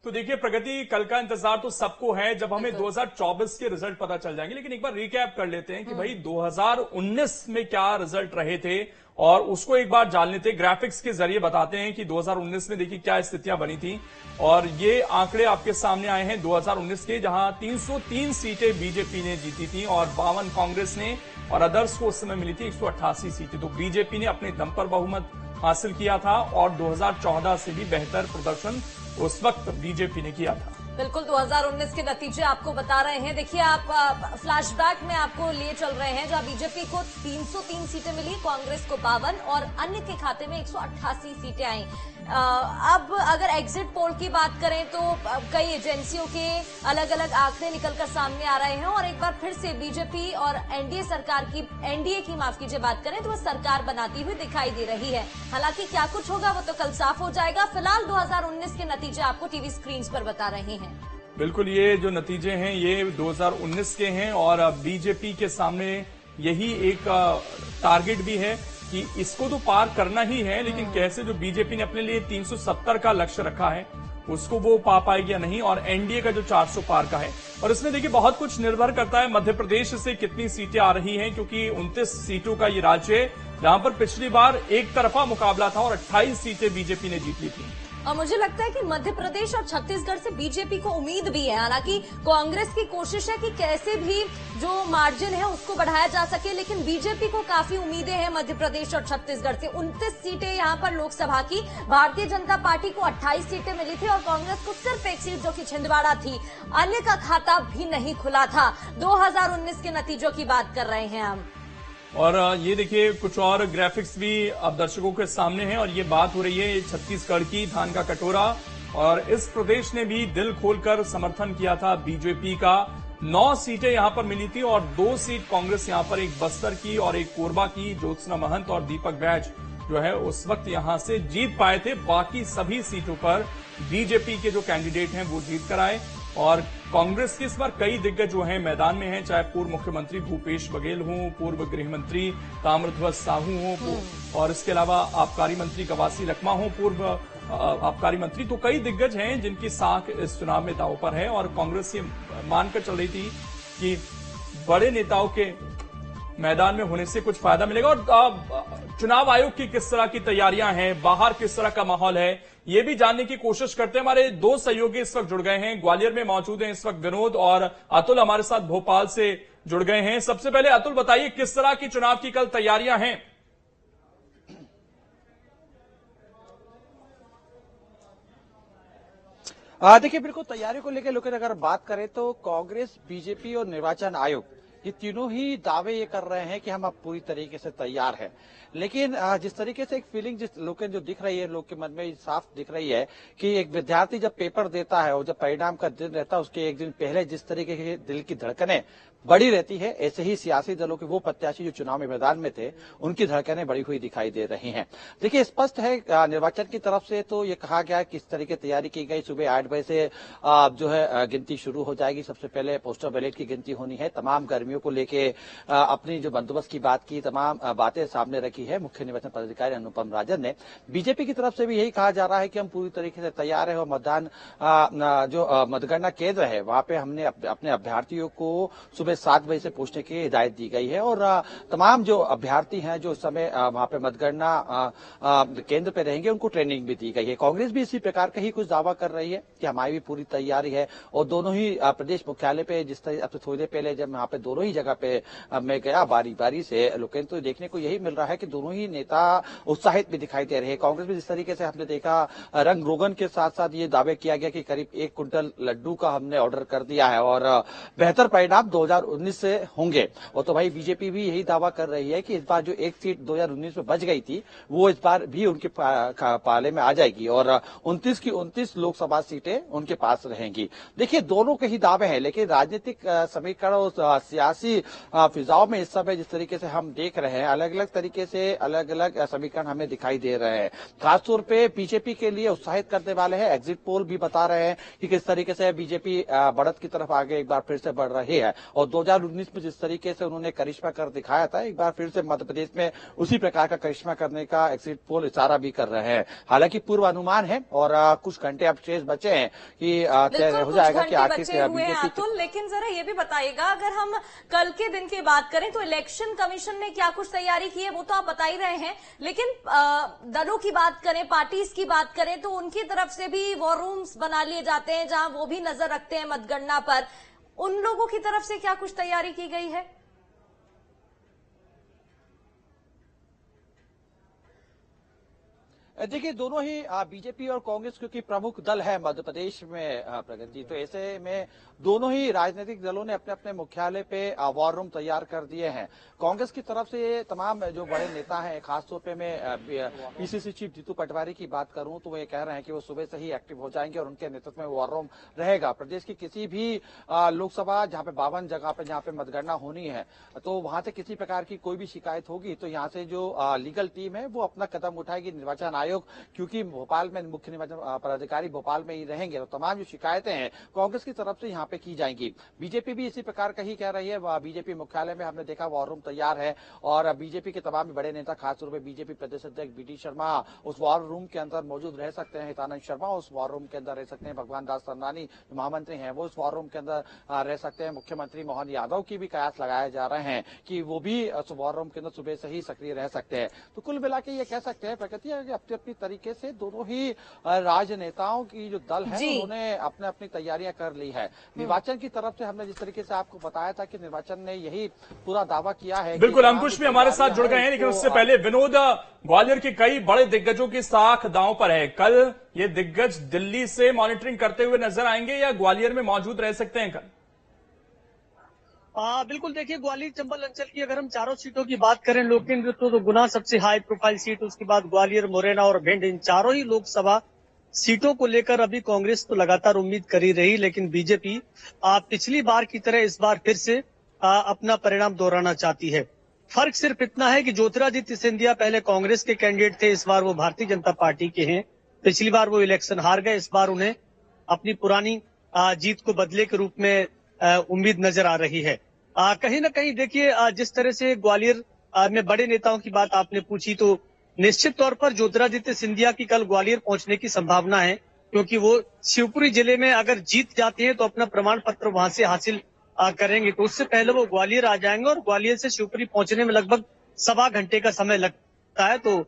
तो देखिए प्रगति, कल का इंतजार तो सबको है जब हमें 2024 के रिजल्ट पता चल जाएंगे, लेकिन एक बार रिकैप कर लेते हैं कि भाई 2019 में क्या रिजल्ट रहे थे और उसको एक बार जान लेते हैं। ग्राफिक्स के जरिए बताते हैं कि 2019 में देखिए क्या स्थितियां बनी थी और ये आंकड़े आपके सामने आए हैं 2019 के, जहां 303 सीटें बीजेपी ने जीती थी और 52 कांग्रेस ने और अदर्स को उस समय मिली थी 188 सीटें। तो बीजेपी ने अपने दम पर बहुमत हासिल किया था और 2014 से भी बेहतर प्रदर्शन उस वक्त बीजेपी ने किया था। बिल्कुल 2019 के नतीजे आपको बता रहे हैं। देखिए आप फ्लैशबैक में आपको लिए चल रहे हैं, जहां बीजेपी को 303 सीटें मिली, कांग्रेस को 52 और अन्य के खाते में 188 सीटें आई। अब अगर एग्जिट पोल की बात करें तो कई एजेंसियों के अलग अलग आंकड़े निकलकर सामने आ रहे हैं और एक बार फिर से बीजेपी और एनडीए की माफ कीजिए बात करें तो वो सरकार बनाती हुई दिखाई दे रही है। हालांकि क्या कुछ होगा वो तो कल साफ हो जाएगा। फिलहाल 2019 के नतीजे आपको टीवी स्क्रीन पर बता रहे हैं। बिल्कुल, ये जो नतीजे हैं ये 2019 के हैं और बीजेपी के सामने यही एक टारगेट भी है कि इसको तो पार करना ही है, लेकिन कैसे जो बीजेपी ने अपने लिए 370 का लक्ष्य रखा है उसको वो पा पाएगी या नहीं, और एनडीए का जो 400 पार का है। और इसमें देखिए बहुत कुछ निर्भर करता है मध्य प्रदेश से कितनी सीटें आ रही हैं, क्योंकि 29 सीटों का ये राज्य है जहां पर पिछली बार एक तरफा मुकाबला था और 28 सीटें बीजेपी ने जीत ली थी। और मुझे लगता है कि मध्य प्रदेश और छत्तीसगढ़ से बीजेपी को उम्मीद भी है। हालांकि कांग्रेस की कोशिश है कि कैसे भी जो मार्जिन है उसको बढ़ाया जा सके, लेकिन बीजेपी को काफी उम्मीदें हैं मध्य प्रदेश और छत्तीसगढ़ से। 29 सीटें यहां पर लोकसभा की, भारतीय जनता पार्टी को 28 सीटें मिली थी और कांग्रेस को सिर्फ एक सीट जो कि छिंदवाड़ा थी। अन्य का खाता भी नहीं खुला था। 2019 के नतीजों की बात कर रहे हैं हम। और ये देखिए कुछ और ग्राफिक्स भी अब दर्शकों के सामने हैं और ये बात हो रही है छत्तीसगढ़ की, धान का कटोरा, और इस प्रदेश ने भी दिल खोलकर समर्थन किया था बीजेपी का। 9 सीटें यहां पर मिली थी और 2 सीट कांग्रेस यहां पर, एक बस्तर की और एक कोरबा की। ज्योत्सना महंत और दीपक बैज जो है उस वक्त यहां से जीत पाए थे। बाकी सभी सीटों पर बीजेपी के जो कैंडिडेट हैं वो जीत कर आए और कांग्रेस के इस बार कई दिग्गज जो हैं मैदान में हैं, चाहे पूर्व मुख्यमंत्री भूपेश बघेल हों, पूर्व गृह मंत्री ताम्रध्वज साहू हों और इसके अलावा आबकारी मंत्री कवासी लखमा हों, पूर्व आबकारी मंत्री। तो कई दिग्गज हैं जिनकी साख इस चुनाव में दांव पर है और कांग्रेस ये मानकर चल रही थी कि बड़े नेताओं के मैदान में होने से कुछ फायदा मिलेगा। और चुनाव आयोग की किस तरह की तैयारियां हैं, बाहर किस तरह का माहौल है, ये भी जानने की कोशिश करते हैं। हमारे 2 सहयोगी इस वक्त जुड़ गए हैं, ग्वालियर में मौजूद हैं इस वक्त विनोद, और अतुल हमारे साथ भोपाल से जुड़ गए हैं। सबसे पहले अतुल बताइए किस तरह की चुनाव की कल तैयारियां हैं। देखिए बिल्कुल तैयारी को लेकर लेकिन अगर बात करें तो कांग्रेस, बीजेपी और निर्वाचन आयोग ये तीनों ही दावे ये कर रहे हैं कि हम अब पूरी तरीके से तैयार हैं। लेकिन जिस तरीके से एक फीलिंग जिस लोग जो दिख रही है, लोग के मन में साफ दिख रही है कि एक विद्यार्थी जब पेपर देता है और जब परिणाम का दिन रहता है उसके एक दिन पहले जिस तरीके की दिल की धड़कनें बड़ी रहती है, ऐसे ही सियासी दलों के वो प्रत्याशी जो चुनाव में मैदान में थे उनकी धड़कनें बढ़ी हुई दिखाई दे रही हैं। देखिए स्पष्ट है निर्वाचन की तरफ से तो ये कहा गया है किस तरीके तैयारी की गई। सुबह 8 बजे से जो है गिनती शुरू हो जाएगी। सबसे पहले पोस्टल बैलेट की गिनती होनी है। तमाम गर्मियों को लेके अपनी जो बंदोबस्त की बात की, तमाम बातें सामने रखी है मुख्य निर्वाचन पदाधिकारी अनुपम राजन ने। बीजेपी की तरफ से भी यही कहा जा रहा है कि हम पूरी तरीके से तैयार है और मतदान जो मतगणना केंद्र है वहां पे हमने अपने अभ्यर्थियों को सुबह 7 बजे से पहुंचने की हिदायत दी गई है और तमाम जो अभ्यर्थी हैं जो इस समय वहां पे मतगणना केंद्र पे रहेंगे उनको ट्रेनिंग भी दी गई है। कांग्रेस भी इसी प्रकार का ही कुछ दावा कर रही है कि हमारी भी पूरी तैयारी है और दोनों ही प्रदेश मुख्यालय पे जिस तरह अब से थोड़ी देर पहले जब यहाँ पे दोनों ही जगह पे मैं गया बारी बारी से लोकें तो देखने को यही मिल रहा है कि दोनों ही नेता उत्साहित भी दिखाई दे रहे हैं। कांग्रेस में जिस तरीके से हमने देखा रंग रोगन के साथ साथ ये दावे किया गया कि करीब 1 कुंटल लड्डू का हमने ऑर्डर कर दिया है और बेहतर परिणाम 2019 से होंगे। और तो भाई बीजेपी भी यही दावा कर रही है कि इस बार जो एक सीट 2019 में बच गई थी वो इस बार भी उनके पाले में आ जाएगी और 29 की 29 लोकसभा सीटें उनके पास रहेंगी। देखिए दोनों के ही दावे हैं लेकिन राजनीतिक समीकरण और सियासी फिजाओं में इस समय जिस तरीके से हम देख रहे हैं, अलग अलग तरीके से अलग अलग समीकरण हमें दिखाई दे रहे हैं। खासतौर पे बीजेपी के लिए उत्साहित करने वाले हैं। एग्जिट पोल भी बता रहे हैं कि किस तरीके से बीजेपी बढ़त की तरफ आगे एक बार फिर से बढ़ रही है, और 2019 में जिस तरीके से उन्होंने करिश्मा कर दिखाया था, एक बार फिर से मध्य प्रदेश में उसी प्रकार का करिश्मा करने का एग्जिट पोल इशारा भी कर रहे हैं। हालांकि पूर्व अनुमान है और कुछ घंटे अब शेष बचे हैं कि तय हो जाएगा कि आखिर बीजेपी। लेकिन जरा ये भी बताइएगा, अगर हम कल के दिन की बात करें तो इलेक्शन कमीशन ने क्या कुछ तैयारी की है वो तो आप बता ही रहे हैं, लेकिन दलों की बात करें, पार्टीज की बात करें तो उनकी तरफ से भी वॉर रूम्स बना लिए जाते हैं जहां वो भी नजर रखते हैं मतगणना पर। उन लोगों की तरफ से क्या कुछ तैयारी की गई है? देखिए, दोनों ही बीजेपी और कांग्रेस क्योंकि प्रमुख दल है मध्य प्रदेश में प्रगति जी, तो ऐसे में दोनों ही राजनीतिक दलों ने अपने अपने मुख्यालय पे वॉर रूम तैयार कर दिए हैं। कांग्रेस की तरफ से तमाम जो बड़े नेता हैं, खासतौर पे मैं पीसीसी चीफ जीतू पटवारी की बात करूं तो वो ये कह रहे हैं कि वो सुबह से ही एक्टिव हो जाएंगे और उनके नेतृत्व में वॉर रूम रहेगा। प्रदेश की किसी भी लोकसभा जहां पे 52 जगह पे जहां पे मतगणना होनी है, तो वहां से किसी प्रकार की कोई भी शिकायत होगी तो यहाँ से जो लीगल टीम है वो अपना कदम उठाएगी। निर्वाचन आयोग क्योंकि भोपाल में मुख्य निर्वाचन पदाधिकारी भोपाल में ही रहेंगे, तो तमाम जो शिकायतें हैं कांग्रेस की तरफ से यहाँ पे की जाएंगी। बीजेपी भी इसी प्रकार का ही कह रही है। बीजेपी मुख्यालय में हमने देखा वॉर रूम तैयार है और बीजेपी के तमाम बड़े नेता, खासतौर पर बीजेपी प्रदेश अध्यक्ष बीडी शर्मा उस वॉर रूम के अंदर मौजूद रह सकते हैं। हितानंद शर्मा उस वॉर रूम के अंदर रह सकते हैं। भगवान दास सरनानी महामंत्री हैं वो उस वॉर रूम के अंदर रह सकते हैं। मुख्यमंत्री मोहन यादव की भी कयास लगाए जा रहे हैं कि वो भी उस वॉर रूम के अंदर सुबह से ही सक्रिय रह सकते हैं। तो कुल मिला के ये कह सकते हैं प्रगति अपनी अपनी तरीके से दोनों ही राजनेताओं की जो दल है उन्होंने अपने अपनी तैयारियां कर ली है। निर्वाचन की तरफ से हमने जिस तरीके से आपको बताया था कि निर्वाचन ने यही पूरा दावा किया है। बिल्कुल, अंकुश भी हमारे साथ जुड़ गए हैं, लेकिन उससे पहले विनोद, ग्वालियर के कई बड़े दिग्गजों की साख दांव पर है। कल ये दिग्गज दिल्ली से मॉनिटरिंग करते हुए नजर आएंगे या ग्वालियर में मौजूद रह सकते हैं कल? बिल्कुल, देखिए ग्वालियर चंबल अंचल की अगर हम चारों सीटों की बात करें, लोककेंद्र तो गुना सबसे हाई प्रोफाइल सीट, उसके बाद ग्वालियर, मुरैना और भिंड, इन चारों ही लोकसभा सीटों को लेकर अभी कांग्रेस तो लगातार उम्मीद कर ही रही, लेकिन बीजेपी पिछली बार की तरह इस बार फिर से अपना परिणाम दोहराना चाहती है। फर्क सिर्फ इतना है कि ज्योतिरादित्य सिंधिया पहले कांग्रेस के कैंडिडेट थे, इस बार वो भारतीय जनता पार्टी के हैं। पिछली बार वो इलेक्शन हार गए, इस बार उन्हें अपनी पुरानी जीत को बदले के रूप में उम्मीद नजर आ रही है। कहीं ना कहीं देखिए, जिस तरह से ग्वालियर में बड़े नेताओं की बात आपने पूछी, तो निश्चित तौर पर ज्योतिरादित्य सिंधिया की कल ग्वालियर पहुंचने की संभावना है, क्योंकि वो शिवपुरी जिले में अगर जीत जाते हैं तो अपना प्रमाण पत्र वहां से हासिल करेंगे, तो उससे पहले वो ग्वालियर आ जाएंगे और ग्वालियर से शिवपुरी पहुंचने में लगभग 1.25 घंटे का समय लगता है। तो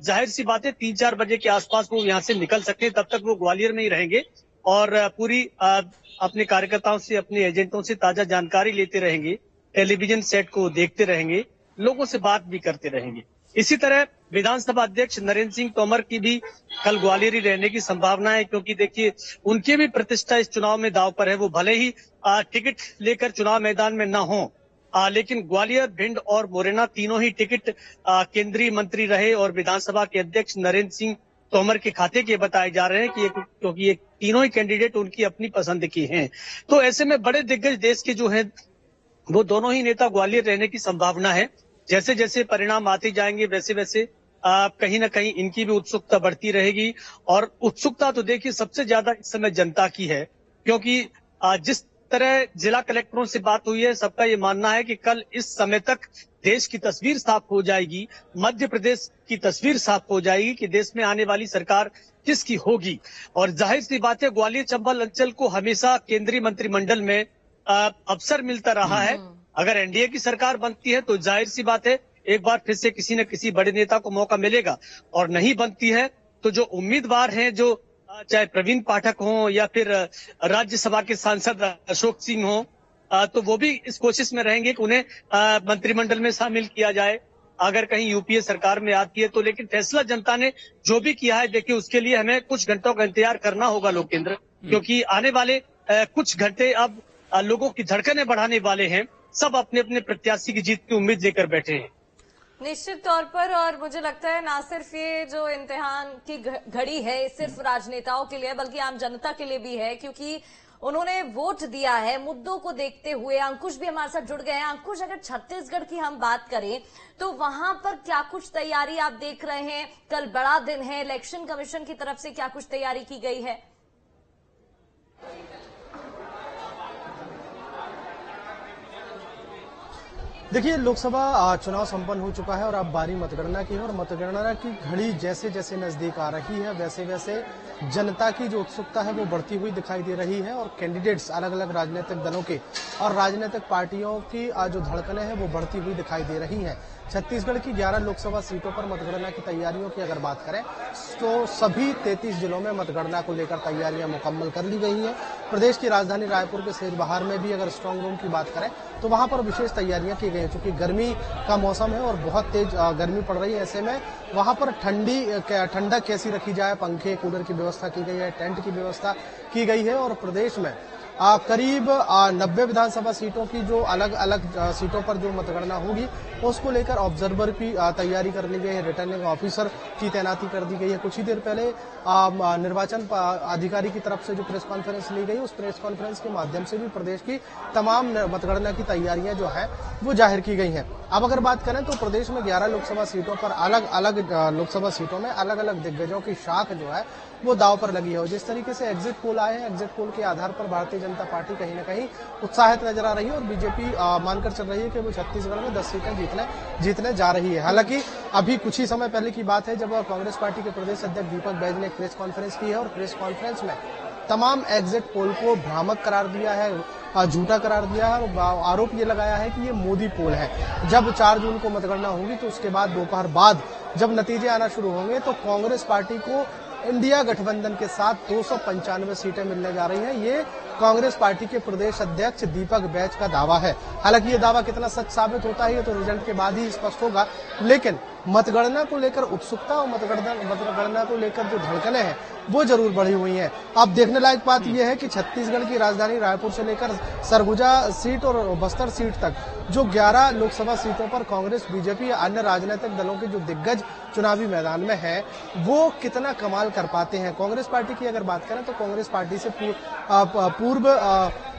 जाहिर सी बात है 3-4 बजे के आसपास वो यहाँ से निकल सकते हैं, तब तक वो ग्वालियर में ही रहेंगे और पूरी अपने कार्यकर्ताओं से, अपने एजेंटों से ताजा जानकारी लेते रहेंगे, टेलीविजन सेट को देखते रहेंगे, लोगों से बात भी करते रहेंगे। इसी तरह विधानसभा अध्यक्ष नरेंद्र सिंह तोमर की भी कल ग्वालियर ही रहने की संभावना है, क्योंकि देखिए उनकी भी प्रतिष्ठा इस चुनाव में दांव पर है। वो भले ही टिकट लेकर चुनाव मैदान में न हो, लेकिन ग्वालियर, भिंड और मुरैना तीनों ही टिकट केंद्रीय मंत्री रहे और विधानसभा के अध्यक्ष नरेंद्र सिंह तोमर के खाते के बताए जा रहे हैं कि क्योंकि ये तीनों ही कैंडिडेट उनकी अपनी पसंद की हैं। तो ऐसे में बड़े दिग्गज देश के जो हैं वो दोनों ही नेता ग्वालियर रहने की संभावना है। जैसे जैसे परिणाम आते जाएंगे वैसे वैसे कहीं ना कहीं इनकी भी उत्सुकता बढ़ती रहेगी, और उत्सुकता तो देखिए सबसे ज्यादा इस समय जनता की है, क्योंकि जिस तरह जिला कलेक्टरों से बात हुई है, सबका ये मानना है कि कल इस समय तक देश की तस्वीर साफ हो जाएगी, मध्य प्रदेश की तस्वीर साफ हो जाएगी कि देश में आने वाली सरकार किसकी होगी। और जाहिर सी बात है ग्वालियर चंबल अंचल को हमेशा केंद्रीय मंत्रिमंडल में अवसर मिलता रहा है। अगर एनडीए की सरकार बनती है तो जाहिर सी बात है एक बार फिर से किसी न किसी बड़े नेता को मौका मिलेगा, और नहीं बनती है तो जो उम्मीदवार हैं, जो चाहे प्रवीण पाठक हो या फिर राज्यसभा के सांसद अशोक सिंह हो, तो वो भी इस कोशिश में रहेंगे कि उन्हें मंत्रिमंडल में शामिल किया जाए अगर कहीं यूपीए सरकार में आती है तो। लेकिन फैसला जनता ने जो भी किया है, देखिए उसके लिए हमें कुछ घंटों का इंतजार करना होगा लोककेंद्र, क्योंकि आने वाले कुछ घंटे अब लोगों की धड़कनें बढ़ाने वाले हैं। सब अपने अपने प्रत्याशी की जीत की उम्मीद लेकर बैठे हैं। निश्चित तौर पर, और मुझे लगता है ना सिर्फ ये जो इम्तिहान की घड़ी है सिर्फ राजनेताओं के लिए बल्कि आम जनता के लिए भी है, क्योंकि उन्होंने वोट दिया है मुद्दों को देखते हुए। अंकुश भी हमारे साथ जुड़ गए हैं। अंकुश, अगर छत्तीसगढ़ की हम बात करें तो वहां पर क्या कुछ तैयारी आप देख रहे हैं? कल बड़ा दिन है, इलेक्शन कमीशन की तरफ से क्या कुछ तैयारी की गई है? देखिए, लोकसभा चुनाव संपन्न हो चुका है और अब बारी मतगणना की है और मतगणना की घड़ी जैसे जैसे नजदीक आ रही है वैसे वैसे जनता की जो उत्सुकता है वो बढ़ती हुई दिखाई दे रही है और कैंडिडेट्स अलग अलग राजनीतिक दलों के और राजनीतिक पार्टियों की जो धड़कनें हैं वो बढ़ती हुई दिखाई दे रही हैं। छत्तीसगढ़ की 11 लोकसभा सीटों पर मतगणना की तैयारियों की अगर बात करें तो सभी 33 जिलों में मतगणना को लेकर तैयारियां मुकम्मल कर ली गई हैं। प्रदेश की राजधानी रायपुर के सेजबहार में भी अगर स्ट्रांग रूम की बात करें तो वहां पर विशेष तैयारियां की गई हैं। चूंकि गर्मी का मौसम है और बहुत तेज गर्मी पड़ रही है, ऐसे में वहां पर ठंडक कैसी रखी जाए, पंखे कूलर की व्यवस्था की गई है, टेंट की व्यवस्था की गई है और प्रदेश में करीब 90 विधानसभा सीटों की जो अलग अलग सीटों पर जो मतगणना होगी उसको लेकर ऑब्जर्वर की तैयारी कर ली गई है। रिटर्निंग ऑफिसर की तैनाती कर दी गई है। कुछ ही देर पहले निर्वाचन अधिकारी की तरफ से जो प्रेस कॉन्फ्रेंस ली गई उस प्रेस कॉन्फ्रेंस के माध्यम से भी प्रदेश की तमाम मतगणना की तैयारियां जो है वो जाहिर की गई हैं। अब अगर बात करें तो प्रदेश में 11 लोकसभा सीटों पर अलग अलग लोकसभा सीटों में अलग अलग दिग्गजों की शाख जो है वो दांव पर लगी है और जिस तरीके से एग्जिट पोल आए हैं, एग्जिट पोल के आधार पर भारतीय जनता पार्टी कहीं न कहीं उत्साहित नजर आ रही है और बीजेपी मानकर चल रही है कि वो छत्तीसगढ़ में 10 सीटें जीतने जा रही है। हालांकि अभी कुछ ही समय पहले की बात है जब कांग्रेस पार्टी के प्रदेश अध्यक्ष दीपक बैज ने एक प्रेस कॉन्फ्रेंस की है और प्रेस कॉन्फ्रेंस में तमाम एग्जिट पोल को भ्रामक करार दिया है, झूठा करार दिया है और आरोप ये लगाया है कि ये मोदी पोल है। जब 4 जून को मतगणना होगी तो उसके बाद दोपहर बाद जब नतीजे आना शुरू होंगे तो कांग्रेस पार्टी को इंडिया गठबंधन के साथ 295 सीटें मिलने जा रही हैं। ये कांग्रेस पार्टी के प्रदेश अध्यक्ष दीपक बैज का दावा है। हालांकि ये दावा कितना सच साबित होता है ये तो रिजल्ट के बाद ही स्पष्ट होगा, लेकिन मतगणना को लेकर उत्सुकता और मतगणना को लेकर जो धड़कनें हैं वो जरूर बढ़ी हुई हैं। अब देखने लायक बात यह है कि छत्तीसगढ़ की राजधानी रायपुर से लेकर सरगुजा सीट और बस्तर सीट तक जो 11 लोकसभा सीटों पर कांग्रेस, बीजेपी या अन्य राजनीतिक दलों के जो दिग्गज चुनावी मैदान में है वो कितना कमाल कर पाते हैं। कांग्रेस पार्टी की अगर बात करें तो कांग्रेस पार्टी से पूर्व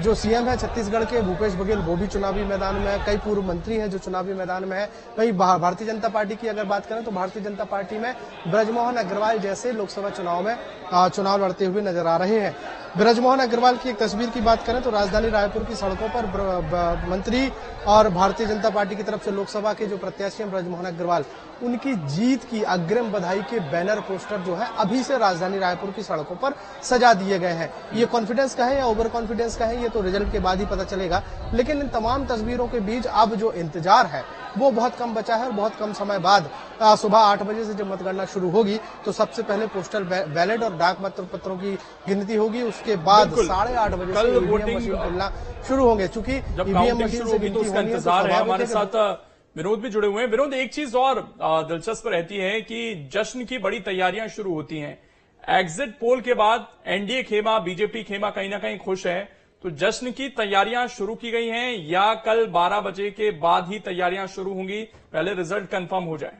जो सीएम है छत्तीसगढ़ के भूपेश बघेल वो भी चुनावी मैदान में है। कई पूर्व मंत्री हैं जो चुनावी मैदान में है। वहीं भारतीय जनता पार्टी की अगर बात करें तो भारतीय जनता पार्टी में ब्रजमोहन अग्रवाल जैसे लोकसभा चुनाव में चुनाव लड़ते हुए नजर आ रहे हैं। ब्रजमोहन अग्रवाल की एक तस्वीर की बात करें तो राजधानी रायपुर की सड़कों पर मंत्री और भारतीय जनता पार्टी की तरफ से लोकसभा के जो प्रत्याशी हैं ब्रजमोहन अग्रवाल, उनकी जीत की अग्रिम बधाई के बैनर पोस्टर जो है अभी से राजधानी रायपुर की सड़कों पर सजा दिए गए हैं। ये कॉन्फिडेंस का है या ओवर कॉन्फिडेंस का है ये तो रिजल्ट के बाद ही पता चलेगा, लेकिन इन तमाम तस्वीरों के बीच अब जो इंतजार है वो बहुत कम बचा है और बहुत कम समय बाद सुबह 8 बजे से जब मतगणना शुरू होगी तो सबसे पहले पोस्टल बैलेट और डाक पत्रों की गिनती होगी। उसके बाद 8:30 बजे से ईवीएम मशीन खुलना शुरू होंगे। चूंकि ईवीएम मशीन से गिनती उसका इंतजार है। हमारे साथ विनोद भी जुड़े हुए हैं। विनोद, एक चीज और दिलचस्प रहती है कि जश्न की बड़ी तैयारियां शुरू होती हैं। एग्जिट पोल के बाद एनडीए खेमा, बीजेपी खेमा कहीं ना कहीं खुश है, तो जश्न की तैयारियां शुरू की गई हैं या कल 12 बजे के बाद ही तैयारियां शुरू होंगी, पहले रिजल्ट कंफर्म हो जाए?